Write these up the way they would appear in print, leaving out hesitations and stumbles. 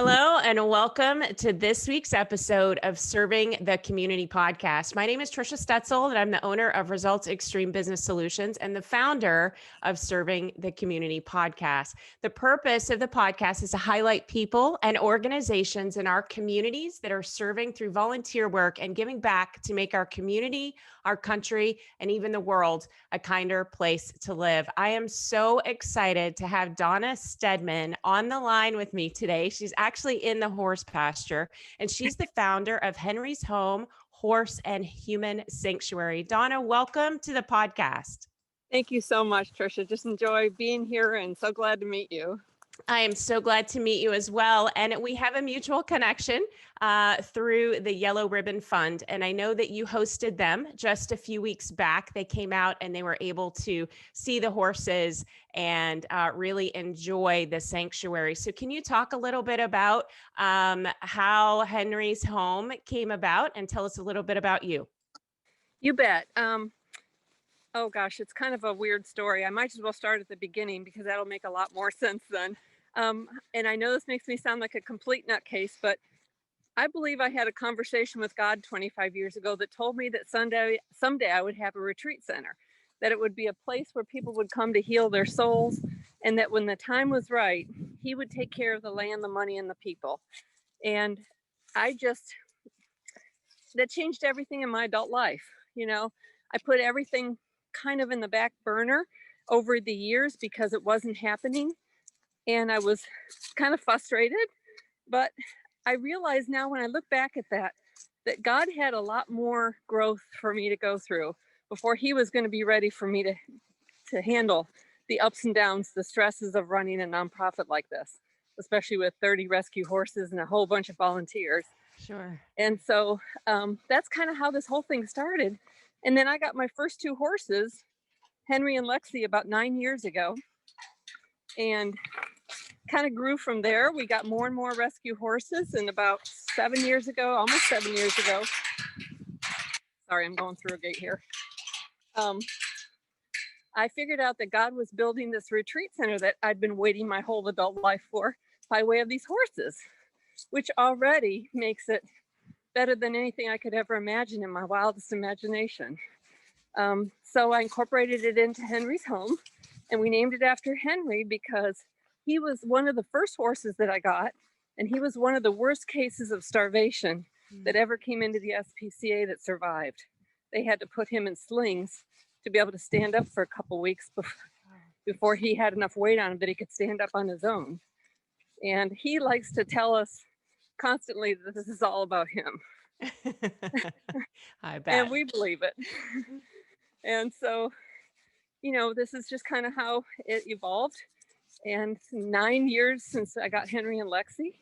Hello, and welcome to this week's episode of Serving the Community podcast. My name is Trisha Stetzel, and I'm the owner of Results Extreme Business Solutions and the founder of Serving the Community podcast. The purpose of the podcast is to highlight people and organizations in our communities that are serving through volunteer work and giving back to make our community, our country, and even the world a kinder place to live. I am so excited to have Donna Stedman on the line with me today. She's actually in the horse pasture, and she's the founder of Henry's Home Horse and Human Sanctuary. Donna, welcome to the podcast. Thank you so much, Trisha. Just enjoy being here and so glad to meet you. I am so glad to meet you as well. And we have a mutual connection through the Yellow Ribbon Fund. And I know that you hosted them just a few weeks back. They came out and they were able to see the horses and really enjoy the sanctuary. So can you talk a little bit about how Henry's Home came about and tell us a little bit about you? You bet. Oh gosh, it's kind of a weird story. I might as well start at the beginning because that'll make a lot more sense then. And I know this makes me sound like a complete nutcase, but I believe I had a conversation with God 25 years ago that told me that someday I would have a retreat center, that it would be a place where people would come to heal their souls, and that when the time was right, He would take care of the land, the money, and the people. And that changed everything in my adult life. You know, I put everything kind of in the back burner over the years because it wasn't happening. And I was kind of frustrated, but I realize now when I look back at that God had a lot more growth for me to go through before He was going to be ready for me to handle the ups and downs, the stresses of running a nonprofit like this, especially with 30 rescue horses and a whole bunch of volunteers. Sure. And so that's kind of how this whole thing started. And then I got my first two horses, Henry and Lexi, about 9 years ago, and kind of grew from there. We got more and more rescue horses, and about 7 years ago, almost 7 years ago, sorry, I'm going through a gate here. I figured out that God was building this retreat center that I'd been waiting my whole adult life for by way of these horses, which already makes it better than anything I could ever imagine in my wildest imagination. So I incorporated it into Henry's Home, and we named it after Henry because he was one of the first horses that I got, and he was one of the worst cases of starvation that ever came into the SPCA that survived. They had to put him in slings to be able to stand up for a couple weeks before he had enough weight on him that he could stand up on his own. And he likes to tell us constantly that this is all about him. I bet. And we believe it. And so, you know, this is just kind of how it evolved. And 9 years since I got Henry and Lexi,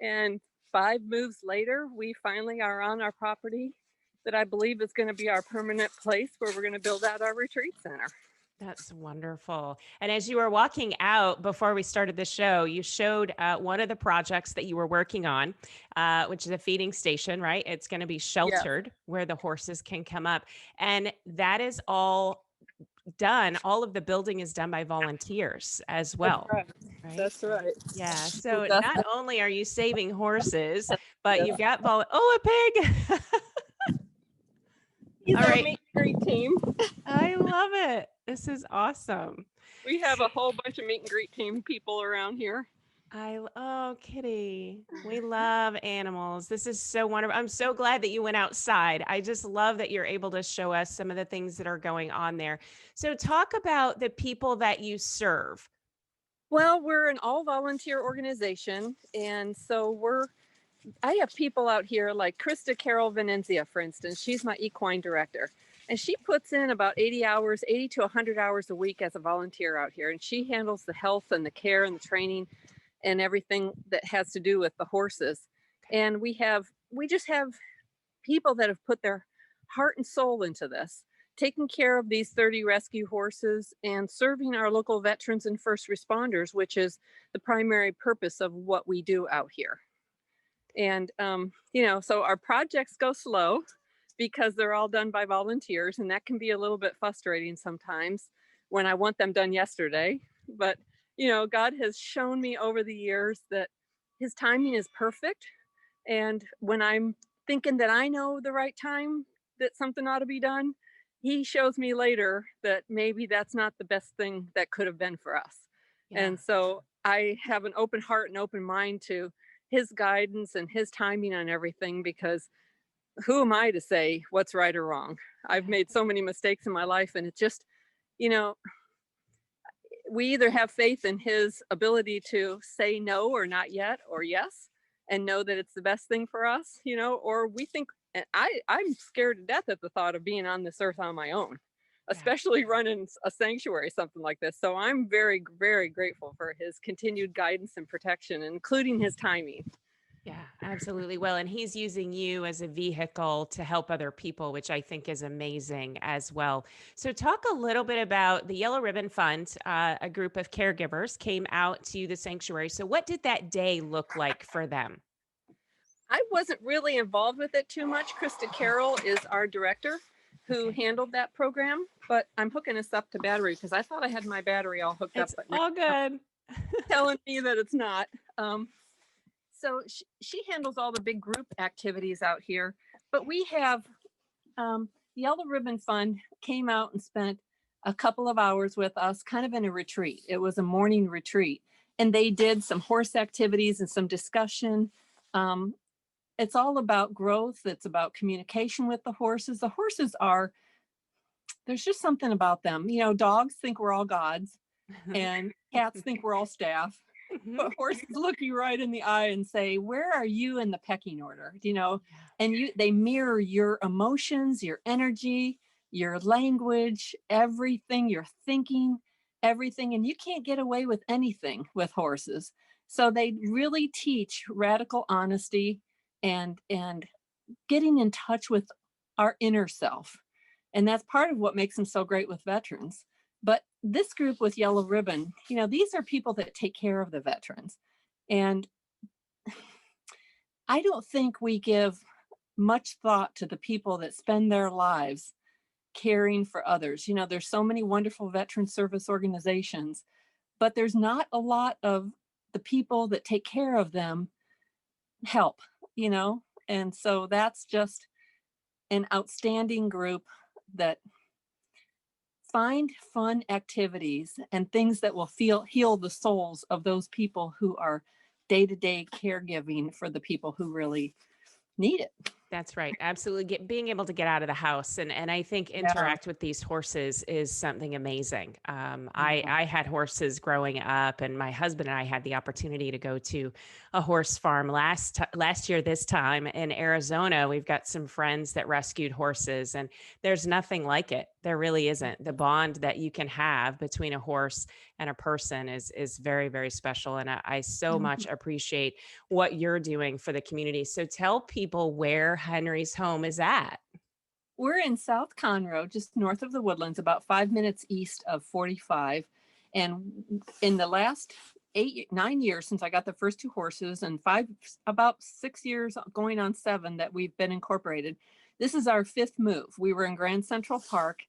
and 5 moves later, we finally are on our property that I believe is going to be our permanent place where we're going to build out our retreat center. That's wonderful. And as you were walking out before we started the show, you showed one of the projects that you were working on, which is a feeding station, right? It's going to be sheltered where the horses can come up. And that is all done. All of the building is done by volunteers as well. That's right. That's right. Yeah. So not only are you saving horses, but you've got a pig. He's our meet and greet team. I love it. This is awesome. We have a whole bunch of meet and greet team people around here. Oh, Kitty, we love animals. This is so wonderful. I'm so glad that you went outside. I just love that you're able to show us some of the things that are going on there. So talk about the people that you serve. Well, we're an all volunteer organization. And so I have people out here like Krista Carol Venenzia, for instance. She's my equine director. And she puts in about 80 to 100 hours a week as a volunteer out here. And she handles the health and the care and the training and everything that has to do with the horses. And we just have people that have put their heart and soul into this, taking care of these 30 rescue horses and serving our local veterans and first responders, which is the primary purpose of what we do out here. And, so our projects go slow because they're all done by volunteers, and that can be a little bit frustrating sometimes when I want them done yesterday. But, God has shown me over the years that his timing is perfect. And when I'm thinking that I know the right time that something ought to be done, he shows me later that maybe that's not the best thing that could have been for us. Yeah. And so I have an open heart and open mind to his guidance and his timing on everything, because who am I to say what's right or wrong? I've Yeah. made so many mistakes in my life, and it just, you know, we either have faith in his ability to say no or not yet or yes and know that it's the best thing for us, or we think, and I'm scared to death at the thought of being on this earth on my own, Yeah. especially running a sanctuary, something like this. So I'm very, very grateful for his continued guidance and protection, including his timing. Yeah, absolutely. Well, and he's using you as a vehicle to help other people, which I think is amazing as well. So, talk a little bit about the Yellow Ribbon Fund. A group of caregivers came out to the sanctuary. So, what did that day look like for them? I wasn't really involved with it too much. Krista Okay. Carroll is our director who Okay. handled that program, but I'm hooking us up to battery because I thought I had my battery all hooked up, It's but now all it's good. telling me that it's not. So she handles all the big group activities out here, but we have the Yellow Ribbon Fund came out and spent a couple of hours with us, kind of in a retreat. It was a morning retreat, and they did some horse activities and some discussion. Um, it's all about growth. It's about communication with the horses. The horses are, there's just something about them. Dogs think we're all gods, and cats think we're all staff. But horses look you right in the eye and say, "Where are you in the pecking order?" And they mirror your emotions, your energy, your language, everything, your thinking, everything. And you can't get away with anything with horses. So they really teach radical honesty and getting in touch with our inner self. And that's part of what makes them so great with veterans. But this group with Yellow Ribbon, these are people that take care of the veterans. And I don't think we give much thought to the people that spend their lives caring for others. There's so many wonderful veteran service organizations, but there's not a lot of the people that take care of them help, you know? And so that's just an outstanding group that find fun activities and things that will heal the souls of those people who are day-to-day caregiving for the people who really need it. That's right. Absolutely. Being able to get out of the house and I think Yeah. interact with these horses is something amazing. Yeah. I had horses growing up, and my husband and I had the opportunity to go to a horse farm last year this time in Arizona. We've got some friends that rescued horses, and there's nothing like it. There really isn't. The bond that you can have between a horse and a person is very, very special, and I so much appreciate what you're doing for the community. So tell people where Henry's home is at. We're in South Conroe, just north of the Woodlands, about 5 minutes east of 45. And in the last 9 years since I got the first two horses, and about 6 years going on 7 that we've been incorporated, this is our 5th move. We were in Grand Central Park,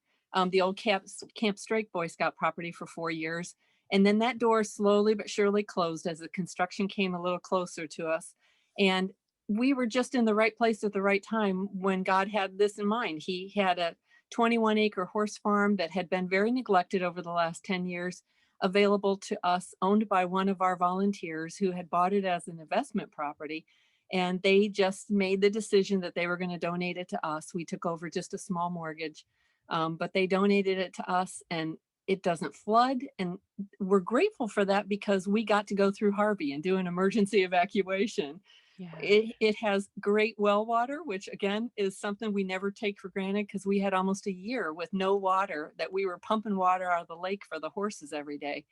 the old Camp Strake Boy Scout property, for 4 years. And then that door slowly but surely closed as the construction came a little closer to us. And we were just in the right place at the right time when God had this in mind. He had a 21-acre horse farm that had been very neglected over the last 10 years available to us, owned by one of our volunteers who had bought it as an investment property. And they just made the decision that they were going to donate it to us. We took over just a small mortgage, but they donated it to us, and it doesn't flood. And we're grateful for that because we got to go through Harvey and do an emergency evacuation. Yeah. It has great well water, which again is something we never take for granted, because we had almost a year with no water, that we were pumping water out of the lake for the horses every day.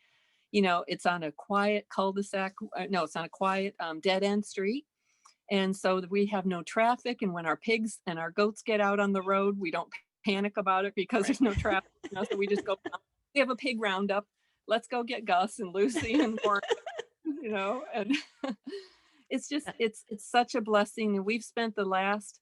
It's on a quiet cul-de-sac. No, it's on a quiet dead end street. And so we have no traffic. And when our pigs and our goats get out on the road, we don't panic about it because Right. there's no traffic. So we just go, we have a pig roundup. Let's go get Gus and Lucy and Warren, and it's just, it's such a blessing. And we've spent the last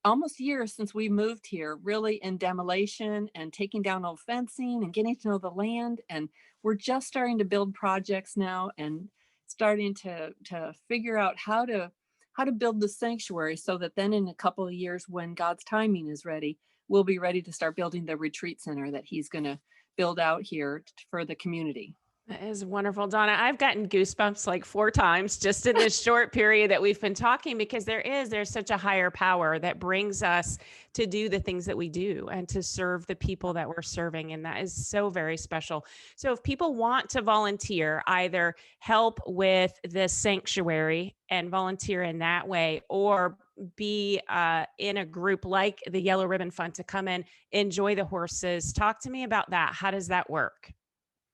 almost year since we moved here really in demolition and taking down old fencing and getting to know the land. And we're just starting to build projects now. And starting to figure out how to build the sanctuary so that then in a couple of years, when God's timing is ready, we'll be ready to start building the retreat center that he's going to build out here for the community. That is wonderful, Donna. I've gotten goosebumps like 4 times just in this short period that we've been talking, because there's such a higher power that brings us to do the things that we do and to serve the people that we're serving. And that is so very special. So if people want to volunteer, either help with the sanctuary and volunteer in that way, or be in a group like the Yellow Ribbon Fund to come in, enjoy the horses. Talk to me about that. How does that work?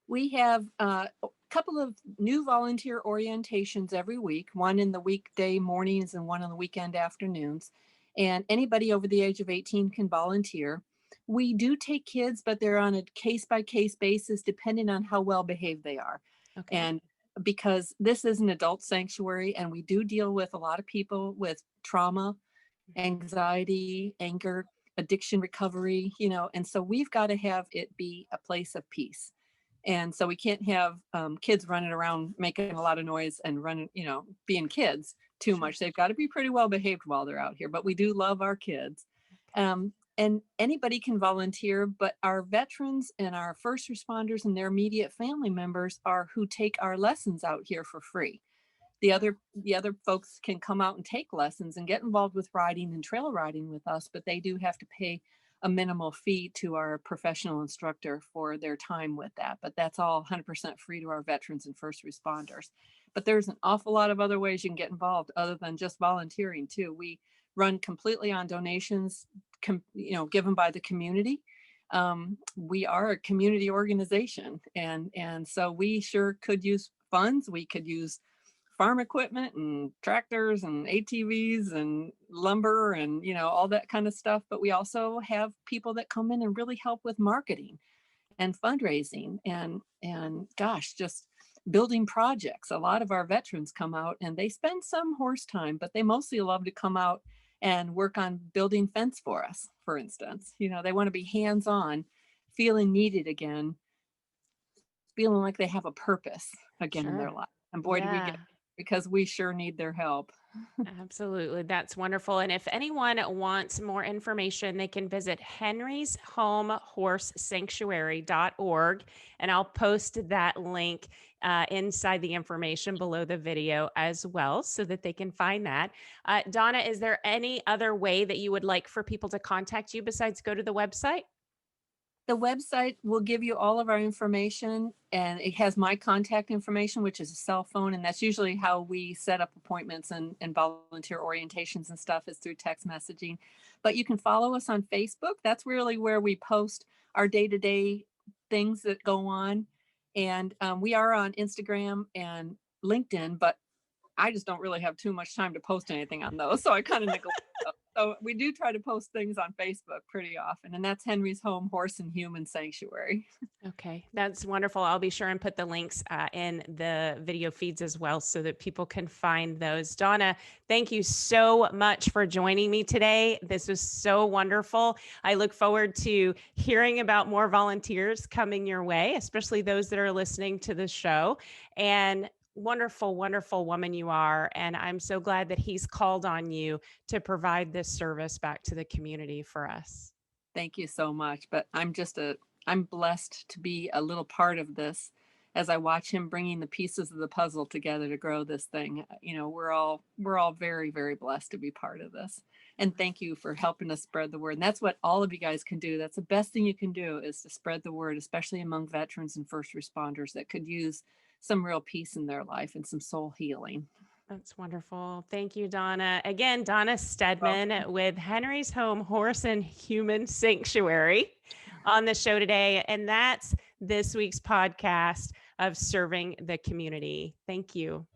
We have a couple of new volunteer orientations every week, one in the weekday mornings and one on the weekend afternoons. And anybody over the age of 18 can volunteer. We do take kids, but they're on a case-by-case basis, depending on how well behaved they are. Okay. And because this is an adult sanctuary, and we do deal with a lot of people with trauma, anxiety, anger, addiction recovery, and so we've got to have it be a place of peace. And so we can't have kids running around making a lot of noise and running, being kids too much. They've got to be pretty well behaved while they're out here, but we do love our kids. And anybody can volunteer, but our veterans and our first responders and their immediate family members are who take our lessons out here for free. The other folks can come out and take lessons and get involved with riding and trail riding with us, but they do have to pay a minimal fee to our professional instructor for their time with that. But that's all 100% free to our veterans and first responders. But there's an awful lot of other ways you can get involved other than just volunteering too. We run completely on donations, given by the community. We are a community organization, and so we sure could use funds. We could use farm equipment and tractors and ATVs and lumber and, all that kind of stuff. But we also have people that come in and really help with marketing and fundraising and gosh, just building projects. A lot of our veterans come out and they spend some horse time, but they mostly love to come out and work on building fence for us, for instance. They want to be hands-on, feeling needed again, feeling like they have a purpose again in their life. And boy, do we get, because we sure need their help. Absolutely. That's wonderful. And if anyone wants more information, they can visit henryshomehorsesanctuary.org. And I'll post that link inside the information below the video as well, so that they can find that. Donna, is there any other way that you would like for people to contact you besides go to the website? The website will give you all of our information, and it has my contact information, which is a cell phone. And that's usually how we set up appointments and volunteer orientations and stuff, is through text messaging. But you can follow us on Facebook. That's really where we post our day-to-day things that go on. And we are on Instagram and LinkedIn, but I just don't really have too much time to post anything on those. So I kind of neglect those. So we do try to post things on Facebook pretty often, and that's Henry's Home Horse and Human Sanctuary. Okay, that's wonderful. I'll be sure and put the links in the video feeds as well, so that people can find those. Donna, thank you so much for joining me today. This was so wonderful. I look forward to hearing about more volunteers coming your way, especially those that are listening to the show. And wonderful, wonderful woman you are. And I'm so glad that he's called on you to provide this service back to the community for us. Thank you so much. But I'm blessed to be a little part of this as I watch him bringing the pieces of the puzzle together to grow this thing. We're all very, very blessed to be part of this. And thank you for helping us spread the word. And that's what all of you guys can do. That's the best thing you can do, is to spread the word, especially among veterans and first responders that could use some real peace in their life and some soul healing. That's wonderful. Thank you, Donna. Again, Donna Stedman with Henry's Home Horse and Human Sanctuary on the show today. And that's this week's podcast of Serving the Community. Thank you.